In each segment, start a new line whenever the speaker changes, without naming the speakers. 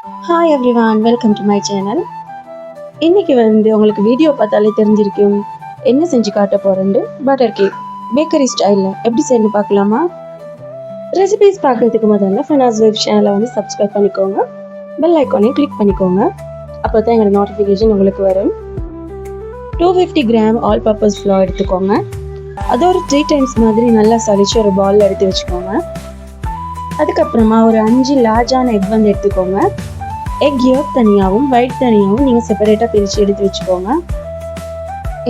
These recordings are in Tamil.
Hi everyone, welcome to my channel. இன்னைக்கு உங்களுக்கு வீடியோ பார்த்தாலே தெரிஞ்சிருக்கும் என்ன செஞ்சு காட்ட போறேன்னு. பட்டர் கேக் பேக்கரி ஸ்டைலில் எப்படி செய்யணும் பார்க்கலாமா? ரெசிபிஸ் பார்க்கறதுக்கு முதல்ல ஃபனாஸ் வைஃப் சேனலை சப்ஸ்கிரைப் பண்ணிக்கோங்க, பெல் ஐக்கானையும் கிளிக் பண்ணிக்கோங்க. அப்போ தான் எங்களோட நோட்டிஃபிகேஷன் உங்களுக்கு வரும். 250 கிராம் ஆல் பர்பஸ் ஃப்ளோர் எடுத்துக்கோங்க. அதை ஒரு 3 டைம்ஸ் மாதிரி நல்லா சளிச்சு ஒரு பவுலில் எடுத்து வச்சுக்கோங்க. அதுக்கப்புறமா ஒரு 5 லார்ஜான எக் எடுத்துக்கோங்க. எக் யோக் தனியாகவும் ஒயிட் தனியாகவும் நீங்கள் செப்பரேட்டாக பிரித்து எடுத்து வச்சுக்கோங்க.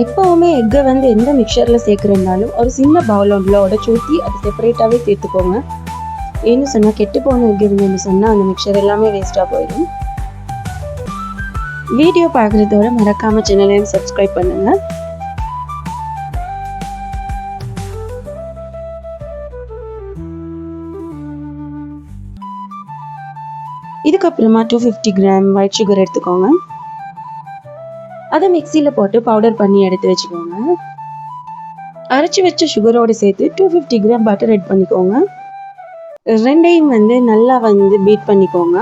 எப்போவுமே எக்கை எந்த மிக்சரில் சேர்க்குறதுனாலும் ஒரு சின்ன பவுலில் உடச்சி ஊற்றி அதை செப்பரேட்டாகவே சேர்த்துக்கோங்க. ஏன்னு சொன்னால் கெட்டு போன எக் இருந்துன்னு சொன்னால் அந்த மிக்சர் எல்லாமே வேஸ்ட்டாக போயிடும். வீடியோ பார்க்குறதோட மறக்காமல் சேனலையும் சப்ஸ்கிரைப் பண்ணுங்கள். இதுக்கப்புறமா 250 கிராம் ஒயிட் சுகர் எடுத்துக்கோங்க. அதை மிக்சியில் போட்டு பவுடர் பண்ணி எடுத்து வச்சுக்கோங்க. அரைச்சி வச்ச சுகரோடு சேர்த்து 250 கிராம் பட்டர் ஆட் பண்ணிக்கோங்க. ரெண்டையும் நல்லா பீட் பண்ணிக்கோங்க.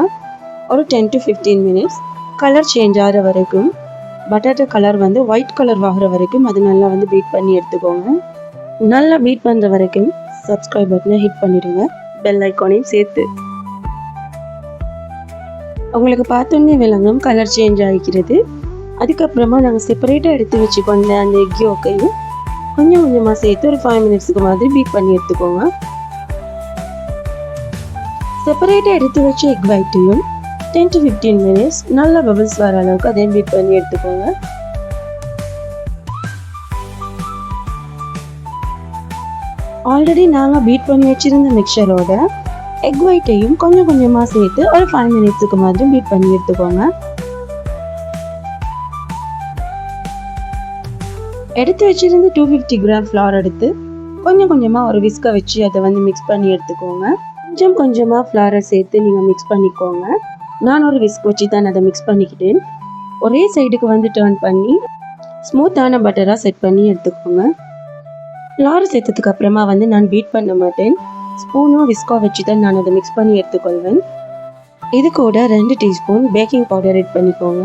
ஒரு 10 to 15 மினிட்ஸ் கலர் சேஞ்ச் ஆகிற வரைக்கும், பட்டர் கலர் ஒயிட் கலர் ஆகிற வரைக்கும் அது நல்லா பீட் பண்ணி எடுத்துக்கோங்க. நல்லா பீட் பண்ணுற வரைக்கும் சப்ஸ்கிரைப் பட்டனை ஹிட் பண்ணிடுங்க, பெல் ஐக்கானையும் சேர்த்து. உங்களுக்கு பார்த்தோன்னே விளங்கும் கலர் சேஞ்ச் ஆகிக்கிறது. அதுக்கப்புறமா நாங்கள் செப்பரேட்டாக எடுத்து வச்சுக்கொண்ட அந்த எக் யோக்கையும் கொஞ்சம் கொஞ்சமாக சேர்த்து ஒரு 5 மினிட்ஸுக்கு மாதிரி பீட் பண்ணி எடுத்துக்கோங்க. செப்பரேட்டாக எடுத்து வச்ச எக் ஒயிட்டையும் 10 to 15 மினிட்ஸ் நல்லா பபிள்ஸ் வர அளவுக்கு அதையும் பீட் பண்ணி எடுத்துக்கோங்க. ஆல்ரெடி நாங்கள் பீட் பண்ணி வச்சுருந்த மிக்சரோட எக் ஒயிட்டையும் கொஞ்சம் கொஞ்சமாக சேர்த்து ஒரு 5 மினிட்ஸுக்கு மாதிரி பீட் பண்ணி எடுத்துக்கோங்க. எடுத்து வச்சிருந்து 250 கிராம் ஃப்ளவர் எடுத்து கொஞ்சம் கொஞ்சமாக ஒரு விஸ்கை வச்சு அதை மிக்ஸ் பண்ணி எடுத்துக்கோங்க. கொஞ்சம் கொஞ்சமாக ஃப்ளவரை சேர்த்து நீங்கள் மிக்ஸ் பண்ணிக்கோங்க. நான் ஒரு விஸ்க் வச்சு தான் அதை மிக்ஸ் பண்ணிக்கிட்டேன். ஒரே சைடுக்கு டர்ன் பண்ணி ஸ்மூத்தான பட்டராக செட் பண்ணி எடுத்துக்கோங்க. ஃப்ளவர் சேர்த்ததுக்கு அப்புறமா நான் பீட் பண்ண மாட்டேன். ஸ்பூனோ விஸ்கோ வச்சு தான் நான் அதை மிக்ஸ் பண்ணி எடுத்துக்கொள்வேன். இது கூட 2 டீஸ்பூன் பேக்கிங் பவுடர் ஆட் பண்ணிக்கோங்க.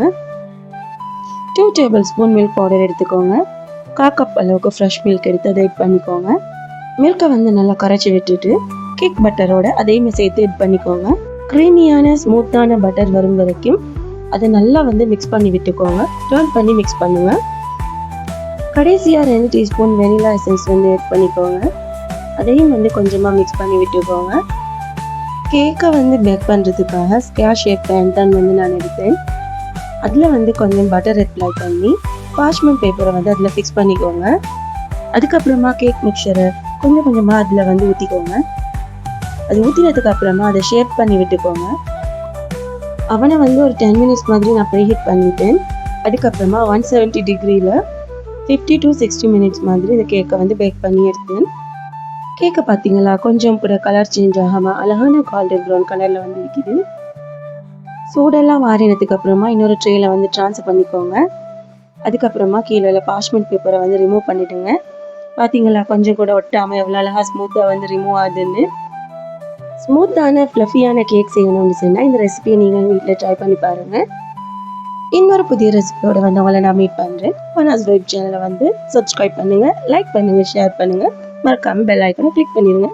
2 டேபிள் ஸ்பூன் மில்க் பவுடர் எடுத்துக்கோங்க. 1/4 கப் அளவுக்கு ஃப்ரெஷ் மில்க் எடுத்து அதை ஆட் பண்ணிக்கோங்க. மில்கை நல்லா கரைச்சி விட்டுட்டு கேக் பட்டரோட அதையுமே சேர்த்து ஆட் பண்ணிக்கோங்க. க்ரீமியான ஸ்மூத்தான பட்டர் வரும் வரைக்கும் அதை நல்லா மிக்ஸ் பண்ணி விட்டுக்கோங்க. டர்ன் பண்ணி மிக்ஸ் பண்ணுங்க. கடைசியாக 2 டீஸ்பூன் வெனிலா எசன்ஸ் ஆட் பண்ணிக்கோங்க. அதையும் கொஞ்சமாக மிக்ஸ் பண்ணி விட்டுக்கோங்க. கேக்கை பேக் பண்ணுறதுக்காக ஸ்கொயர் ஷேப் பேன் தான் நான் எடுத்தேன். அதில் கொஞ்சம் பட்டர் அப்ளை பண்ணி பார்ச்மெண்ட் பேப்பரை அதில் ஃபிக்ஸ் பண்ணிக்கோங்க. அதுக்கப்புறமா கேக் மிக்சரை கொஞ்சம் கொஞ்சமாக அதில் ஊற்றிக்கோங்க. அது ஊற்றினதுக்கு அப்புறமா அதை ஷேப் பண்ணி விட்டுக்கோங்க. அவனை ஒரு 10 மினிட்ஸ் மாதிரி நான் ப்ரீஹீட் பண்ணிவிட்டேன். அதுக்கப்புறமா 170 டிகிரியில் 50 to 60 மினிட்ஸ் மாதிரி இந்த கேக்கை பேக் பண்ணி எடுத்தேன். கேக்கை பார்த்தீங்களா, கொஞ்சம் கூட கலர் சேஞ்ச் ஆகாமல் அழகான கோல்டன் ப்ரௌன் கலரில் இருக்குது. சூடெல்லாம் மாறினதுக்கு அப்புறமா இன்னொரு ட்ரேயில் ட்ரான்ஸ்ஃபர் பண்ணிக்கோங்க. அதுக்கப்புறமா கீழே பார்ச்மெண்ட் பேப்பரை ரிமூவ் பண்ணிவிடுங்க. பார்த்தீங்களா, கொஞ்சம் கூட ஒட்டாமல் எவ்வளோ அழகாக ஸ்மூத்தாக ரிமூவ் ஆகுதுன்னு. ஸ்மூத்தான ஃப்ளஃபியான கேக் செய்யணும்னு சொன்னால் இந்த ரெசிபியை நீங்கள் வீட்டில் ட்ரை பண்ணி பாருங்கள். இன்னொரு புதிய ரெசிபியோட உங்களை நான் மீட் பண்ணுறேன். ஃபனாஸ் வைஃப் சேனலை சப்ஸ்கிரைப் பண்ணுங்கள், லைக் பண்ணுங்கள், ஷேர் பண்ணுங்கள். மறக்காமல் பெல் ஐக்கானை கிளிக் பண்ணிடுங்க.